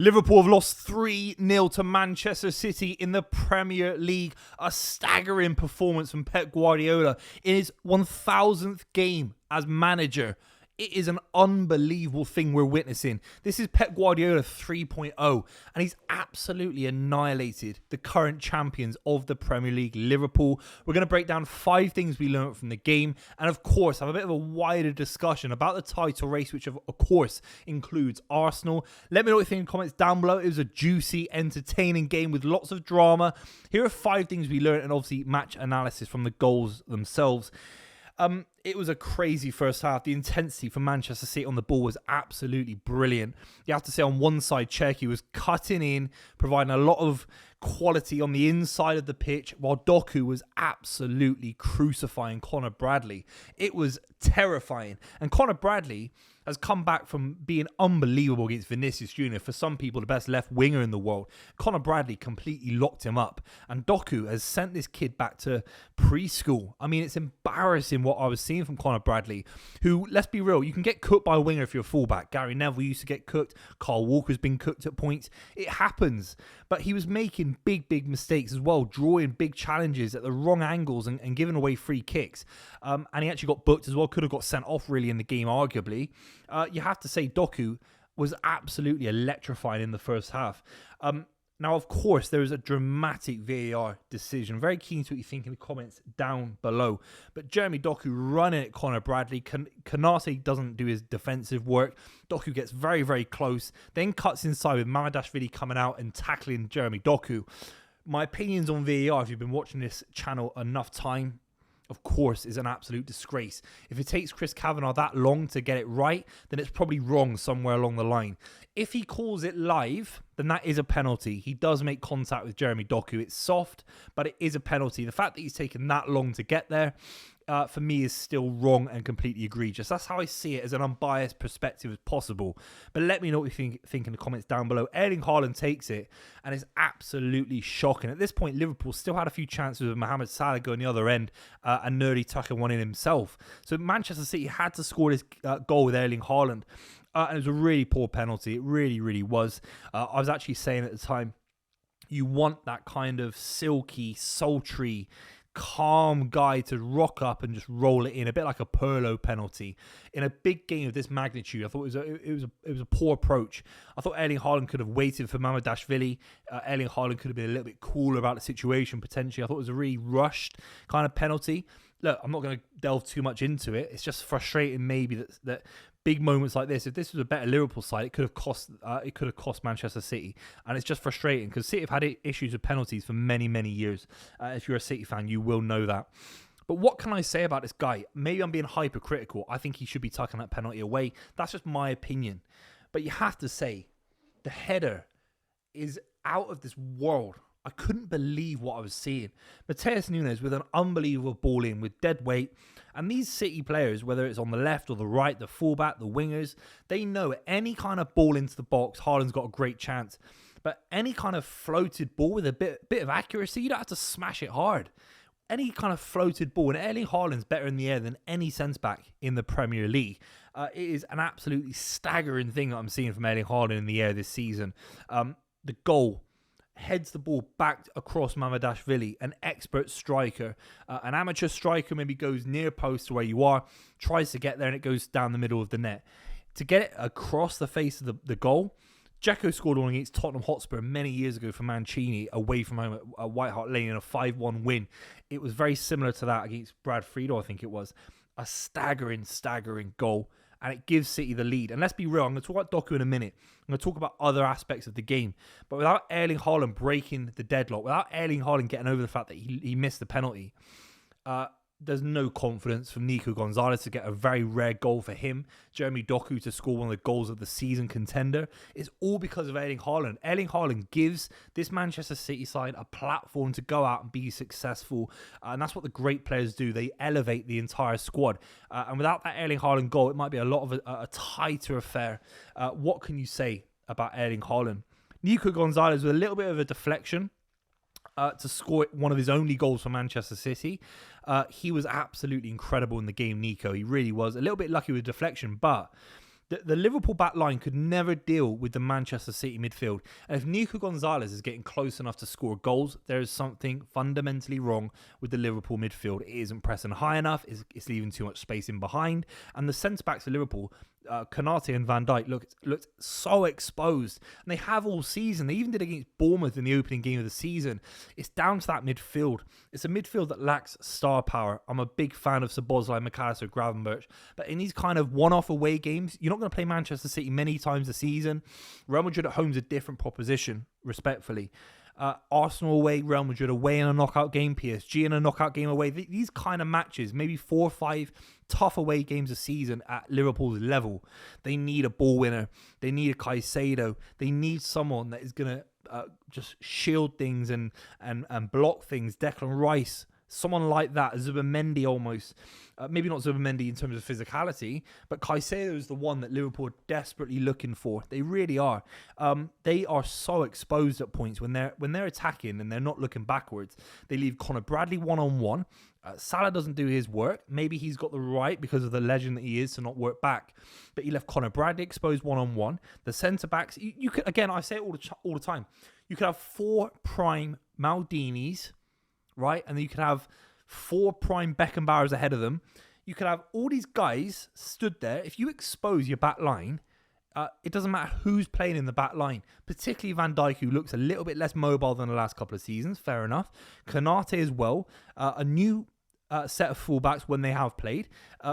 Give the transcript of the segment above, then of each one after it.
Liverpool have lost 3-0 to Manchester City in the Premier League. A staggering performance from Pep Guardiola in his 1000th game as manager. It is an unbelievable thing we're witnessing. This is Pep Guardiola 3.0, and he's absolutely annihilated the current champions of the Premier League, Liverpool. We're going to break down 5 things we learned from the game, and of course, have a bit of a wider discussion about the title race, which of course includes Arsenal. Let me know what you think in the comments down below. It was a juicy, entertaining game with lots of drama. Here are 5 things we learned, and obviously match analysis from the goals themselves. It was a crazy first half. The intensity for Manchester City on the ball was absolutely brilliant. You have to say on one side, Cherki was cutting in, providing a lot of quality on the inside of the pitch, while Doku was absolutely crucifying Conor Bradley. It was terrifying. And Conor Bradley has come back from being unbelievable against Vinicius Jr., for some people the best left winger in the world. Conor Bradley completely locked him up, and Doku has sent this kid back to preschool. I mean, it's embarrassing what I was seeing from Conor Bradley, who, let's be real, you can get cooked by a winger if you're a fullback. Gary Neville used to get cooked. Carl Walker's been cooked at points. It happens. But he was making big mistakes as well, drawing big challenges at the wrong angles and giving away free kicks. And he actually got booked as well. Could have got sent off really in the game, arguably. You have to say Doku was absolutely electrifying in the first half. Now, of course, there is a dramatic VAR decision. Very keen to what you think in the comments down below. But Jeremy Doku running at Conor Bradley. Kanate doesn't do his defensive work. Doku gets very close. Then cuts inside with Mamadashvili coming out and tackling Jeremy Doku. My opinions on VAR, if you've been watching this channel enough time, of course, is an absolute disgrace. If it takes Chris Kavanagh that long to get it right, then it's probably wrong somewhere along the line. If he calls it live, then that is a penalty. He does make contact with Jeremy Doku. It's soft, but it is a penalty. The fact that he's taken that long to get there, for me, is still wrong and completely egregious. That's how I see it, as an unbiased perspective as possible. But let me know what you think in the comments down below. Erling Haaland takes it, and it's absolutely shocking. At this point, Liverpool still had a few chances with Mohamed Salah going the other end and nearly tucking one in himself. So Manchester City had to score this goal with Erling Haaland. And it was a really poor penalty. It really was. I was actually saying at the time, you want that kind of silky, sultry, calm guy to rock up and just roll it in, a bit like a Pirlo penalty in a big game of this magnitude. I thought it was a poor approach. I thought Erling Haaland could have waited for Mamadashvili. Erling Haaland could have been a little bit cooler about the situation potentially. I thought it was a really rushed kind of penalty. Look, I'm not going to delve too much into it. It's just frustrating maybe that big moments like this, if this was a better Liverpool side, it could have cost Manchester City. And it's just frustrating because City have had issues with penalties for many years. If you're a City fan, you will know that. But what can I say about this guy? Maybe I'm being hypercritical. I think he should be tucking that penalty away. That's just my opinion. But you have to say, the header is out of this world. I couldn't believe what I was seeing. Mateus Nunes with an unbelievable ball in with dead weight. And these City players, whether it's on the left or the right, the fullback, the wingers, they know any kind of ball into the box, Haaland's got a great chance. But any kind of floated ball with a bit of accuracy, you don't have to smash it hard. Any kind of floated ball, and Erling Haaland's better in the air than any centre-back in the Premier League. It is an absolutely staggering thing that I'm seeing from Erling Haaland in the air this season. The goal heads the ball back across Mamadashvili, an expert striker. An amateur striker maybe goes near post to where you are, tries to get there, and it goes down the middle of the net. To get it across the face of the goal, Dzeko scored one against Tottenham Hotspur many years ago for Mancini, away from home at White Hart Lane in a 5-1 win. It was very similar to that against Brad Friedel, I think it was. A staggering goal. And it gives City the lead. And let's be real, I'm going to talk about Doku in a minute. I'm going to talk about other aspects of the game. But without Erling Haaland breaking the deadlock, without Erling Haaland getting over the fact that he missed the penalty, there's no confidence from Nico Gonzalez to get a very rare goal for him. Jeremy Doku to score one of the goals of the season contender. It's all because of Erling Haaland. Erling Haaland gives this Manchester City side a platform to go out and be successful. And that's what the great players do. They elevate the entire squad. And without that Erling Haaland goal, it might be a lot of a tighter affair. What can you say about Erling Haaland? Nico Gonzalez with a little bit of a deflection to score one of his only goals for Manchester City. He was absolutely incredible in the game, Nico. He really was. A little bit lucky with deflection, but The Liverpool back line could never deal with the Manchester City midfield. And if Nico Gonzalez is getting close enough to score goals, there is something fundamentally wrong with the Liverpool midfield. It isn't pressing high enough. It's leaving too much space in behind. And the centre-backs of Liverpool, Konate and Van Dijk, looked so exposed. And they have all season. They even did against Bournemouth in the opening game of the season. It's down to that midfield. It's a midfield that lacks star power. I'm a big fan of Szoboszlai, McAllister, Gravenberch. But in these kind of one-off away games, you're not going to play Manchester City many times a season. Real Madrid at home is a different proposition, respectfully. Arsenal away, Real Madrid away in a knockout game, PSG in a knockout game away. These kind of matches, maybe 4 or 5 tough away games a season at Liverpool's level. They need a ball winner. They need a Caicedo. They need someone that is going to just shield things and block things. Declan Rice, someone like that, Zubimendi almost. Maybe not Zubimendi in terms of physicality, but Caicedo is the one that Liverpool are desperately looking for. They really are. They are so exposed at points when they're attacking and they're not looking backwards. They leave Conor Bradley one-on-one. Salah doesn't do his work. Maybe he's got the right, because of the legend that he is, to not work back. But he left Conor Bradley exposed one-on-one. The centre-backs, you could, again, I say it all the time, you could have 4 prime Maldinis, right? And then you could have 4 prime Beckenbauers ahead of them. You could have all these guys stood there. If you expose your back line, it doesn't matter who's playing in the back line, particularly Van Dijk, who looks a little bit less mobile than the last couple of seasons. Fair enough. Konate as well. A new set of fullbacks when they have played.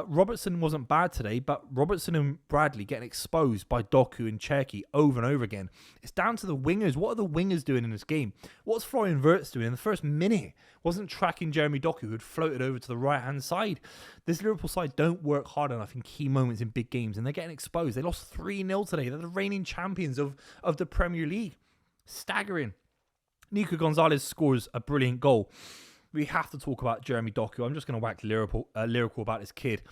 Robertson wasn't bad today, but Robertson and Bradley getting exposed by Doku and Cherki over and over again. It's down to the wingers. What are the wingers doing in this game? What's Florian Wirtz doing in the first minute? Wasn't tracking Jeremy Doku, who had floated over to the right-hand side. This Liverpool side don't work hard enough in key moments in big games, and they're getting exposed. They lost 3-0 today. They're the reigning champions of the Premier League. Staggering. Nico Gonzalez scores a brilliant goal. We have to talk about Jeremy Doku. I'm just going to wax lyrical about this kid.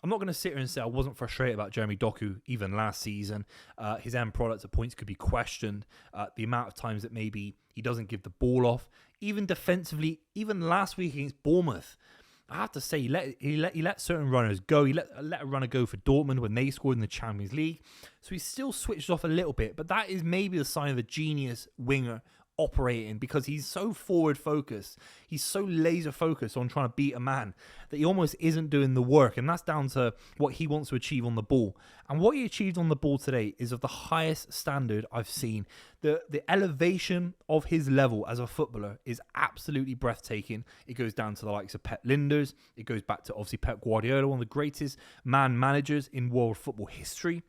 I'm not going to sit here and say I wasn't frustrated about Jeremy Doku even last season. His end product at points could be questioned. The amount of times that maybe he doesn't give the ball off. Even defensively, even last week against Bournemouth, I have to say he let certain runners go. He let a runner go for Dortmund when they scored in the Champions League. So he still switched off a little bit. But that is maybe the sign of a genius winger operating, because he's so forward focused, he's so laser focused on trying to beat a man that he almost isn't doing the work, and that's down to what he wants to achieve on the ball. And what he achieved on the ball today is of the highest standard I've seen. The elevation of his level as a footballer is absolutely breathtaking. It goes down to the likes of Pep Linders. It goes back to obviously Pep Guardiola, one of the greatest man managers in world football history.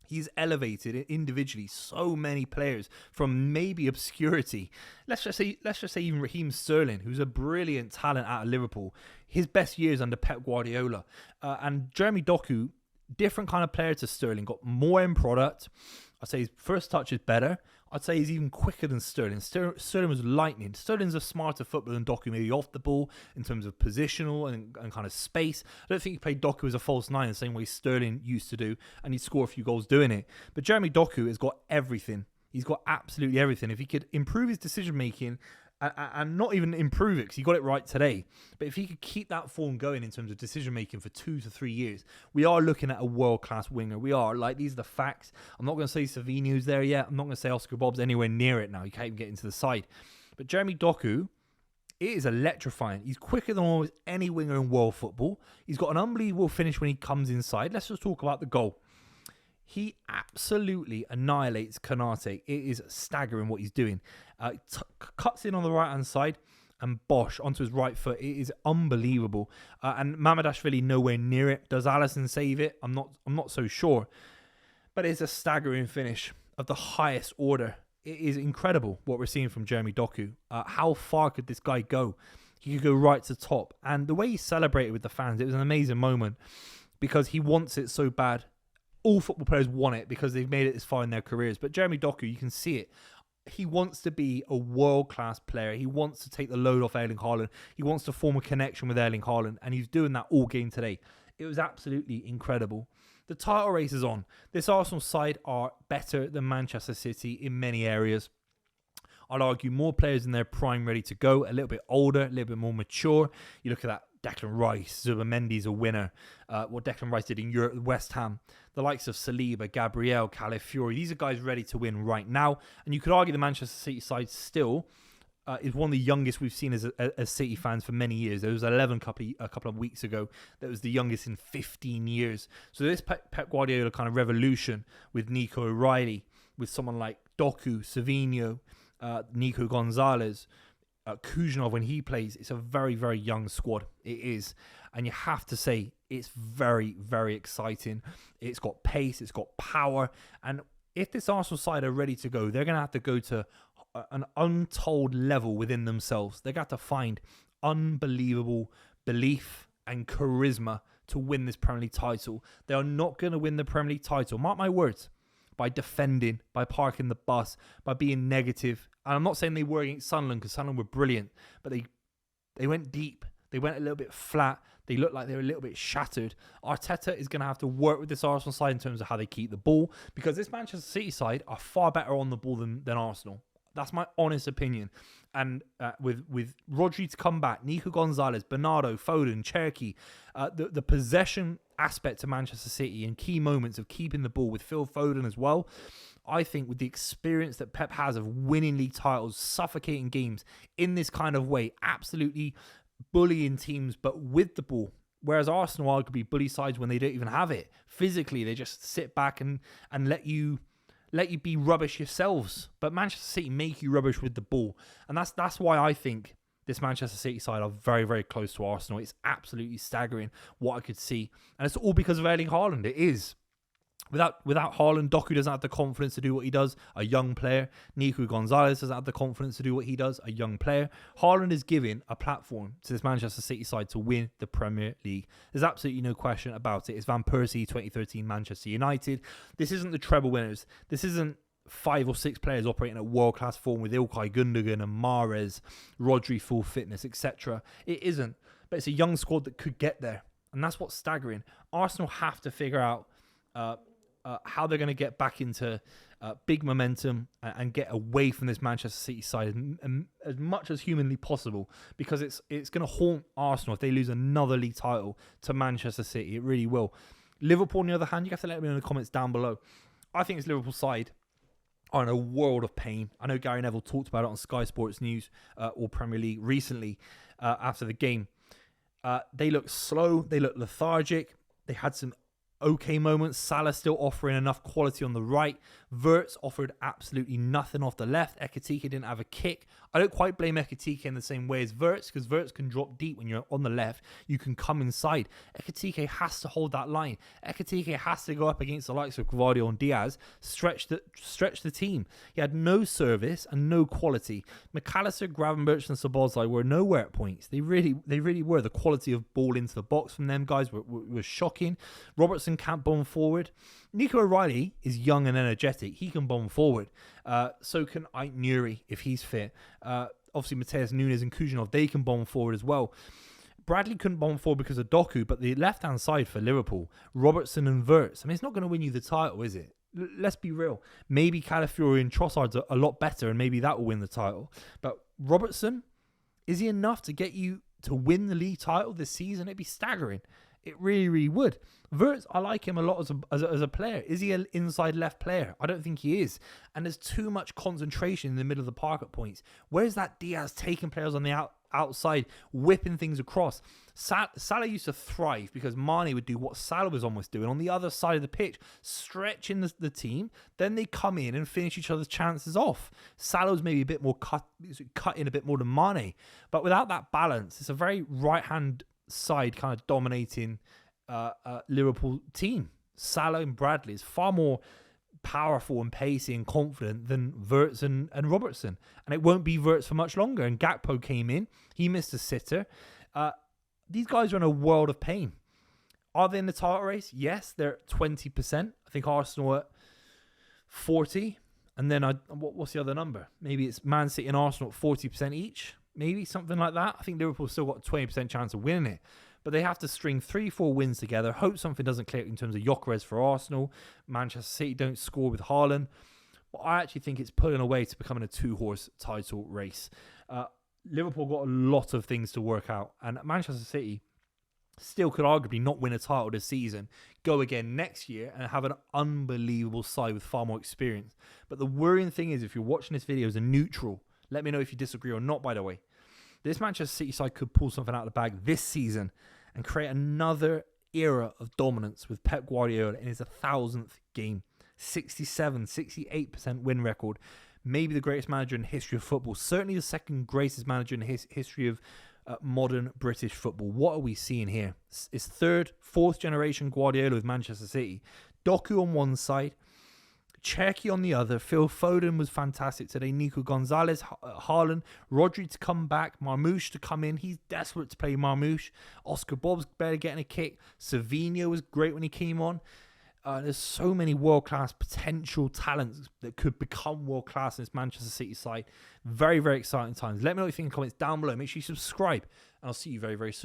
He's elevated individually so many players from maybe obscurity. Let's just say even Raheem Sterling, who's a brilliant talent out of Liverpool. His best years under Pep Guardiola. And Jeremy Doku, different kind of player to Sterling, got more end product. I'd say his first touch is better. I'd say he's even quicker than Sterling. Sterling was lightning. Sterling's a smarter footballer than Doku, maybe off the ball in terms of positional and kind of space. I don't think he played Doku as a false nine the same way Sterling used to do, and he'd score a few goals doing it. But Jeremy Doku has got everything. He's got absolutely everything. If he could improve his decision-making, and not even improve it, because he got it right today, but if he could keep that form going in terms of decision making for 2 to 3 years, we are looking at a world-class winger. We are. Like, these are the facts. I'm not going to say Savino's there yet. I'm not going to say Oscar Bob's anywhere near it now. He can't even get into the side. But Jeremy Doku, it is electrifying. He's quicker than almost any winger in world football. He's got an unbelievable finish when he comes inside. Let's just talk about the goal. He absolutely annihilates Konate. It is staggering what he's doing. Cuts in on the right-hand side and Bosch onto his right foot. It is unbelievable. And Mamadashvili nowhere near it. Does Alisson save it? I'm not so sure. But it's a staggering finish of the highest order. It is incredible what we're seeing from Jeremy Doku. How far could this guy go? He could go right to top. And the way he celebrated with the fans, it was an amazing moment, because he wants it so bad. All football players want it because they've made it this far in their careers. But Jeremy Doku, you can see it. He wants to be a world-class player. He wants to take the load off Erling Haaland. He wants to form a connection with Erling Haaland. And he's doing that all game today. It was absolutely incredible. The title race is on. This Arsenal side are better than Manchester City in many areas. I'd argue more players in their prime ready to go. A little bit older, a little bit more mature. You look at that Declan Rice, Zubimendi's a winner. What Declan Rice did in Europe, West Ham, the likes of Saliba, Gabriel, Calafiori. These are guys ready to win right now. And you could argue the Manchester City side still is one of the youngest we've seen as City fans for many years. There was 11 a couple of weeks ago that was the youngest in 15 years. So this Pep Guardiola kind of revolution with Nico O'Reilly, with someone like Doku, Savinho, Nico Gonzalez, Kuznov when he plays, it's a very, very young squad. It is. And you have to say, it's very, very exciting. It's got pace, it's got power. And if this Arsenal side are ready to go, they're going to have to go to an untold level within themselves. They're going to have to find unbelievable belief and charisma to win this Premier League title. They are not going to win the Premier League title, mark my words, by defending, by parking the bus, by being negative. And I'm not saying they were against Sunderland, because Sunderland were brilliant, but they went deep. They went a little bit flat. They looked like they were a little bit shattered. Arteta is going to have to work with this Arsenal side in terms of how they keep the ball, because this Manchester City side are far better on the ball than Arsenal. That's my honest opinion. And with Rodri to come back, Nico Gonzalez, Bernardo, Foden, Cherki, the possession aspect to Manchester City and key moments of keeping the ball with Phil Foden as well, I think with the experience that Pep has of winning league titles, suffocating games in this kind of way, absolutely bullying teams, but with the ball. Whereas Arsenal arguably bully sides when they don't even have it. Physically, they just sit back and let you be rubbish yourselves. But Manchester City make you rubbish with the ball. And that's why I think this Manchester City side are very, very close to Arsenal. It's absolutely staggering what I could see. And it's all because of Erling Haaland. It is. Without Haaland, Doku doesn't have the confidence to do what he does, a young player. Nico Gonzalez doesn't have the confidence to do what he does, a young player. Haaland is giving a platform to this Manchester City side to win the Premier League. There's absolutely no question about it. It's Van Persie, 2013 Manchester United. This isn't the treble winners. This isn't 5 or 6 players operating at world-class form with Ilkay Gundogan and Mahrez, Rodri full fitness, etc. It isn't. But it's a young squad that could get there. And that's what's staggering. Arsenal have to figure out how they're going to get back into big momentum and get away from this Manchester City side as much as humanly possible, because it's going to haunt Arsenal if they lose another league title to Manchester City. It really will. Liverpool, on the other hand, you have to let me know in the comments down below. I think this Liverpool side are in a world of pain. I know Gary Neville talked about it on Sky Sports News or Premier League recently after the game. They look slow. They look lethargic. They had some okay moments. Salah still offering enough quality on the right. Wirtz offered absolutely nothing off the left. Ekitike didn't have a kick. I don't quite blame Ekitike in the same way as Wirtz, because Wirtz can drop deep when you're on the left. You can come inside. Ekitike has to hold that line. Ekitike has to go up against the likes of Gvardiol and Diaz, stretch the team. He had no service and no quality. McAllister, Gravenberch and Szoboszlai were nowhere at points. They really were. The quality of ball into the box from them guys was shocking. Robertson can't bomb forward. Nico O'Reilly is young and energetic. He can bomb forward. So can Ait Nuri if he's fit. Obviously, Mateus Nunes and Kuznov, they can bomb forward as well. Bradley couldn't bomb forward because of Doku, but the left-hand side for Liverpool, Robertson and Wirtz, I mean, it's not going to win you the title, is it? Let's be real. Maybe Calafiori and Trossard's a lot better, and maybe that will win the title. But Robertson, is he enough to get you to win the league title this season? It'd be staggering. It really, really would. Wirtz, I like him a lot as a player. Is he an inside left player? I don't think he is. And there's too much concentration in the middle of the park at points. Where's that Diaz taking players on the outside, whipping things across? Salah used to thrive because Mane would do what Salah was almost doing on the other side of the pitch, stretching the team. Then they come in and finish each other's chances off. Salah's maybe a bit more cut in a bit more than Mane. But without that balance, it's a very right-hand side kind of dominating Liverpool team. Salah and Bradley is far more powerful and pacey and confident than Wirtz and Robertson, and it won't be Wirtz for much longer. And Gakpo came in, he missed a sitter. These guys are in a world of pain. Are they in the title race? Yes, they're at 20%. I think Arsenal at 40%, and then what's the other number? Maybe it's Man City and Arsenal at 40% each. Maybe something like that. I think Liverpool's still got a 20% chance of winning it. But they have to string 3-4 wins together. Hope something doesn't click in terms of Gyökeres for Arsenal. Manchester City don't score with Haaland. But I actually think it's pulling away to becoming a 2-horse title race. Liverpool got a lot of things to work out. And Manchester City, Still could arguably not win a title this season, go again next year and have an unbelievable side with far more experience. But the worrying thing is, if you're watching this video as a neutral, let me know if you disagree or not, by the way. This Manchester City side could pull something out of the bag this season and create another era of dominance with Pep Guardiola in his 1,000th game. 68% win record. Maybe the greatest manager in the history of football. Certainly the second greatest manager in the history of modern British football. What are we seeing here? It's third, fourth generation Guardiola with Manchester City. Doku on one side, Cherki on the other. Phil Foden was fantastic today. Nico Gonzalez, Haaland, Rodri to come back, Marmoush to come in. He's desperate to play Marmoush. Oscar Bob's barely getting a kick. Savinho was great when he came on. There's so many world-class potential talents that could become world-class in this Manchester City side. Very, very exciting times. Let me know what you think in the comments down below. Make sure you subscribe, and I'll see you very, very soon.